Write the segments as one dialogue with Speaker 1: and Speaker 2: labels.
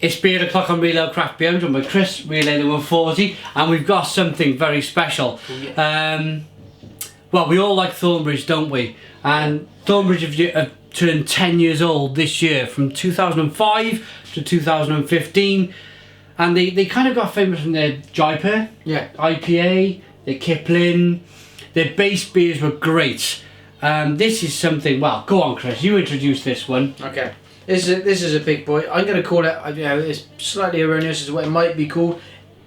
Speaker 1: It's beer o'clock on Real Ale Craft Beer. I'm joined by Chris, Real Ale 140, and we've got something very special.
Speaker 2: Oh, yeah.
Speaker 1: Well, we all like Thornbridge, don't we? And Thornbridge have turned 10 years old this year, from 2005 to 2015. And they kind of got famous from their Jaipur, IPA, their Kipling. Their base beers were great. This is something, well, go on Chris, you introduce this one.
Speaker 2: Okay. This is a big boy. I'm going to call it, it's slightly erroneous as what it might be called.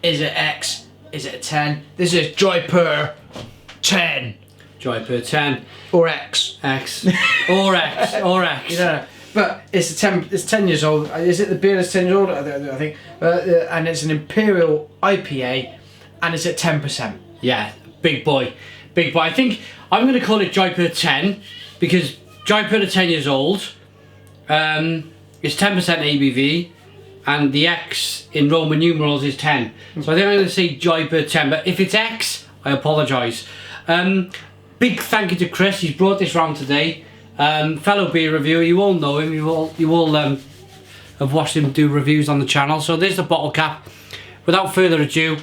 Speaker 2: Is it X? Is it a 10? This is Jaipur 10.
Speaker 1: Jaipur 10.
Speaker 2: Or X.
Speaker 1: X. Or X. Or X.
Speaker 2: You know, but it's 10 years old. Is it the beer that's 10 years old? I think. And it's an Imperial IPA and it's at 10%.
Speaker 1: Yeah, big boy. Big boy. I think I'm going to call it Jaipur 10 because Jaipur are 10 years old. It's 10% ABV and the X in Roman numerals is 10. So I think I'm going to say Jaipur 10, but if it's X, I apologise. Big thank you to Chris, he's brought this round today. Fellow beer reviewer, you all know him, you all have watched him do reviews on the channel. So there's the bottle cap. Without further ado,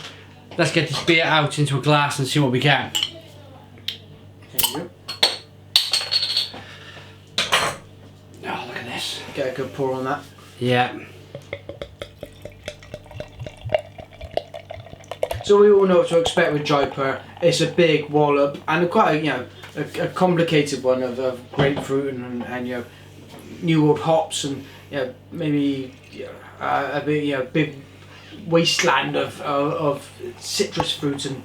Speaker 1: let's get this beer out into a glass and see what we can.
Speaker 2: There you go.
Speaker 1: Oh, look at this.
Speaker 2: Get a good pour on that.
Speaker 1: Yeah.
Speaker 2: So we all know what to expect with Jaipur. It's a big wallop and quite a complicated one of grapefruit and new old hops and maybe a big wasteland of citrus fruit and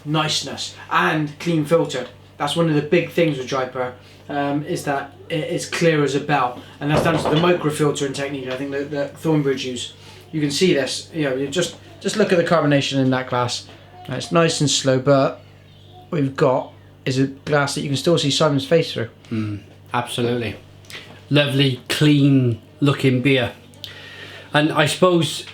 Speaker 2: niceness and clean filtered. That's one of the big things with Jaipur. Is that it's clear as a bell, and that's down to the microfiltering technique. I think that Thornbridge use. You can see this. You just look at the carbonation in that glass. It's nice and slow, but what we've got is a glass that you can still see Simon's face through.
Speaker 1: Absolutely, lovely, clean-looking beer. And I suppose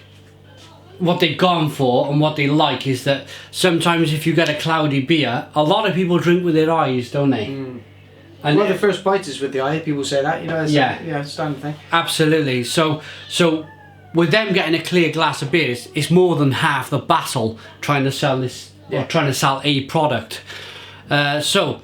Speaker 1: what they've gone for and what they like is that sometimes if you get a cloudy beer, a lot of people drink with their eyes, don't they? And
Speaker 2: well, the first bite is with the eye. People say that, it's standard thing.
Speaker 1: Absolutely. So with them getting a clear glass of beer, it's more than half the battle trying to sell this, or trying to sell a product. So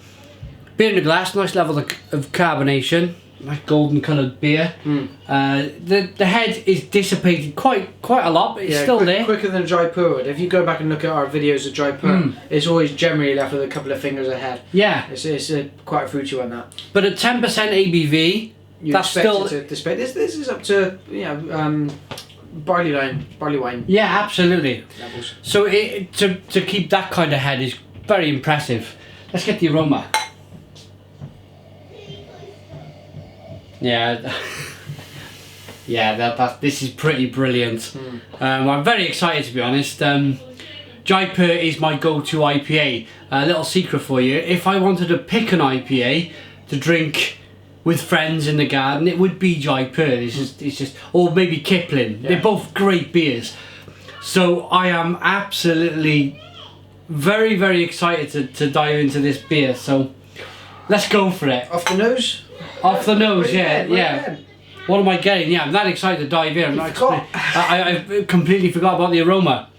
Speaker 1: beer in the glass, nice level of carbonation, nice golden coloured beer. The head is dissipated quite a lot, but it's still there.
Speaker 2: Quicker than Jaipur would. If you go back and look at our videos of Jaipur, it's always generally left with a couple of fingers ahead.
Speaker 1: Yeah.
Speaker 2: It's quite a fruity one, that.
Speaker 1: But at 10% ABV, that's still...
Speaker 2: This is up to, barley wine.
Speaker 1: Yeah, absolutely.
Speaker 2: Levels.
Speaker 1: So to keep that kind of head is very impressive. Let's get the aroma. Yeah, this is pretty brilliant. I'm very excited, to be honest. Jaipur is my go-to IPA. A little secret for you: if I wanted to pick an IPA to drink with friends in the garden, it would be Jaipur. It's just, or maybe Kipling. They're both great beers. So I am absolutely very, very excited to dive into this beer. So let's go for it.
Speaker 2: Off the nose.
Speaker 1: Off the nose, yeah. What am I getting? Yeah, I'm that excited to dive in. I completely forgot about the aroma.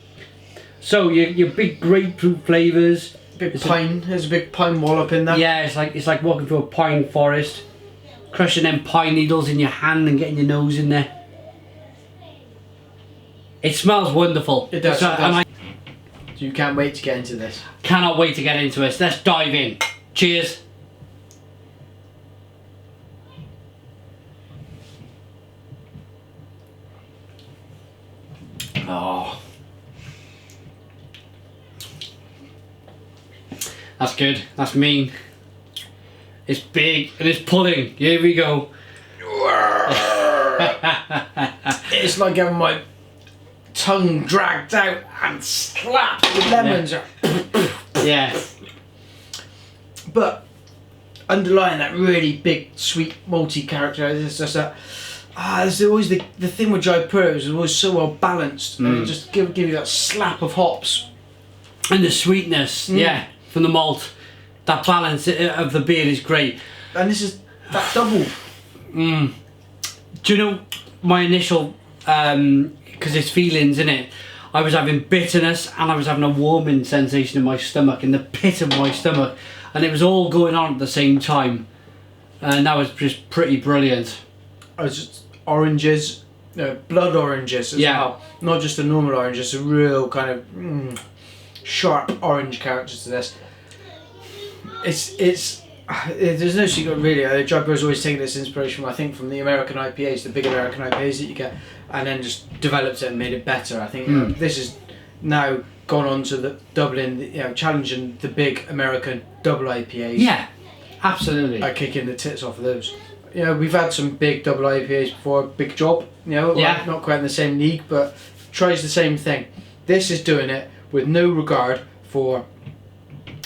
Speaker 1: So your big grapefruit flavours.
Speaker 2: Big pine. There's a big pine wallop in there.
Speaker 1: Yeah, it's like walking through a pine forest, crushing them pine needles in your hand and getting your nose in there. It smells wonderful.
Speaker 2: It does. And you can't wait to get into this.
Speaker 1: Cannot wait to get into it. Let's dive in. Cheers. Oh, that's good. That's mean. It's big and it's pulling. Here we go.
Speaker 2: It's like having my tongue dragged out and slapped with lemons.
Speaker 1: Yeah.
Speaker 2: But underlying that really big, sweet, malty character is just that. There's always the thing with Jaipur is always so well balanced, and it just give you that slap of hops
Speaker 1: and the sweetness, from the malt. That balance of the beer is great.
Speaker 2: And this is that double.
Speaker 1: Do you know my initial because it's feelings in it. I was having bitterness and I was having a warming sensation in my stomach, in the pit of my stomach, and it was all going on at the same time, and that was just pretty brilliant.
Speaker 2: Oranges, blood oranges as well. Not just a normal orange, it's a real kind of sharp orange character to this. There's no secret really. Jaipur's always taken this inspiration, I think, from the American IPAs, the big American IPAs that you get, and then just developed it and made it better. I think this has now gone on to the Dublin, challenging the big American double IPAs.
Speaker 1: Yeah, absolutely.
Speaker 2: Kicking the tits off of those. We've had some big double IPAs before. Big Job. Not quite in the same league, but tries the same thing. This is doing it with no regard for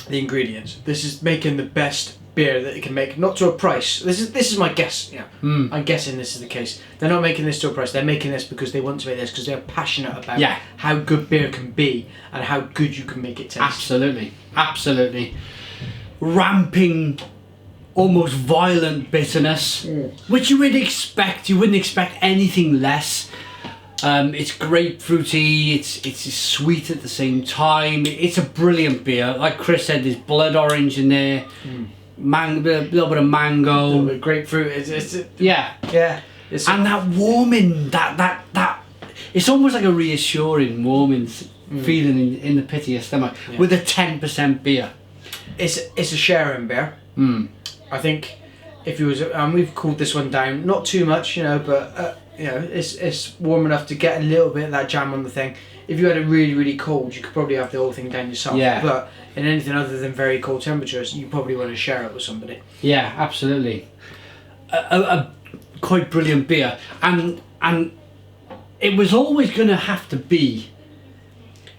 Speaker 2: the ingredients. This is making the best beer that it can make, not to a price. This is my guess. I'm guessing this is the case. They're not making this to a price. They're making this because they want to make this, because they're passionate about how good beer can be and how good you can make it taste.
Speaker 1: Absolutely. Ramping, almost violent bitterness, which you would expect. You wouldn't expect anything less. It's grapefruity, it's sweet at the same time. It's a brilliant beer. Like Chris said, there's blood orange in there, a little bit of mango,
Speaker 2: a little bit of grapefruit.
Speaker 1: And that warming, that it's almost like a reassuring warming feeling in the pit of your stomach with a 10% beer.
Speaker 2: It's a sharing beer. I think if you was, we've cooled this one down, not too much, but. It's warm enough to get a little bit of that jam on the thing. If you had it really, really cold, you could probably have the whole thing down yourself. Yeah. But in anything other than very cold temperatures, you probably want to share it with somebody.
Speaker 1: Yeah, absolutely. A quite brilliant beer, and it was always going to have to be.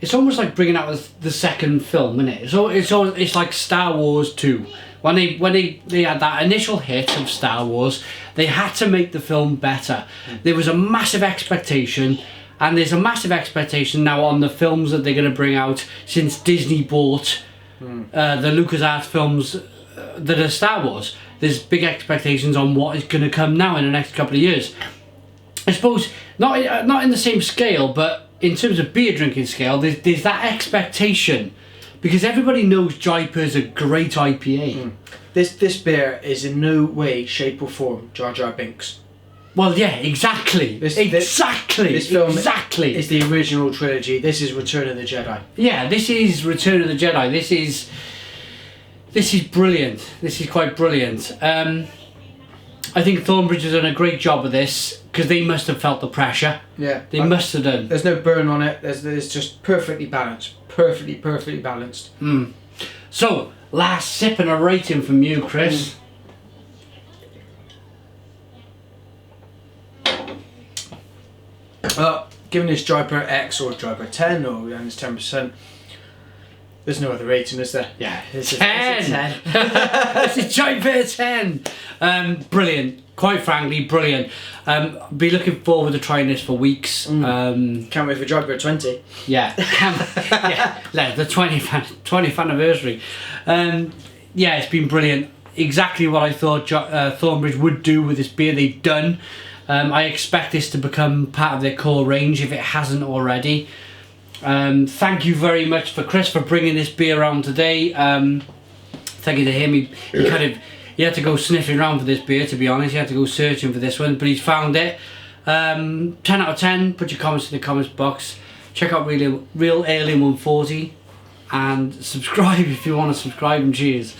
Speaker 1: It's almost like bringing out the second film, isn't it? It's like Star Wars 2. When they had that initial hit of Star Wars, they had to make the film better. There was a massive expectation, and there's a massive expectation now on the films that they're going to bring out since Disney bought the LucasArts films that are Star Wars. There's big expectations on what is going to come now in the next couple of years. I suppose not in the same scale, but in terms of beer drinking scale, there's that expectation. Because everybody knows Jaipur's a great IPA.
Speaker 2: This beer is in no way, shape or form Jar Jar Binks.
Speaker 1: Well, yeah, exactly. This film is
Speaker 2: the original trilogy. This is Return of the Jedi.
Speaker 1: Yeah, this is Return of the Jedi. This is brilliant. This is quite brilliant. I think Thornbridge has done a great job of this, because they must have felt the pressure.
Speaker 2: Yeah.
Speaker 1: They must have done.
Speaker 2: There's no burn on it. There's just perfectly balanced. Perfectly balanced.
Speaker 1: So, last sip and a rating from you, Chris.
Speaker 2: Given this Jaipur X or Jaipur 10 or it's 10%, there's no other rating, is there?
Speaker 1: Yeah,
Speaker 2: it's
Speaker 1: 10.
Speaker 2: It's a 10.
Speaker 1: It's a Jaipur 10. Brilliant. Quite frankly, brilliant. Be looking forward to trying this for weeks.
Speaker 2: Can't wait for Jaipur 20.
Speaker 1: Yeah, the 20th anniversary. It's been brilliant. Exactly what I thought Thornbridge would do with this beer. They've done. I expect this to become part of their core range if it hasn't already. Thank you very much for Chris for bringing this beer around today. Thank you to him. He had to go sniffing around for this beer, to be honest. He had to go searching for this one, but he's found it. 10 out of 10. Put your comments in the comments box. Check out Real Alien 140 and subscribe if you want to subscribe, and cheers.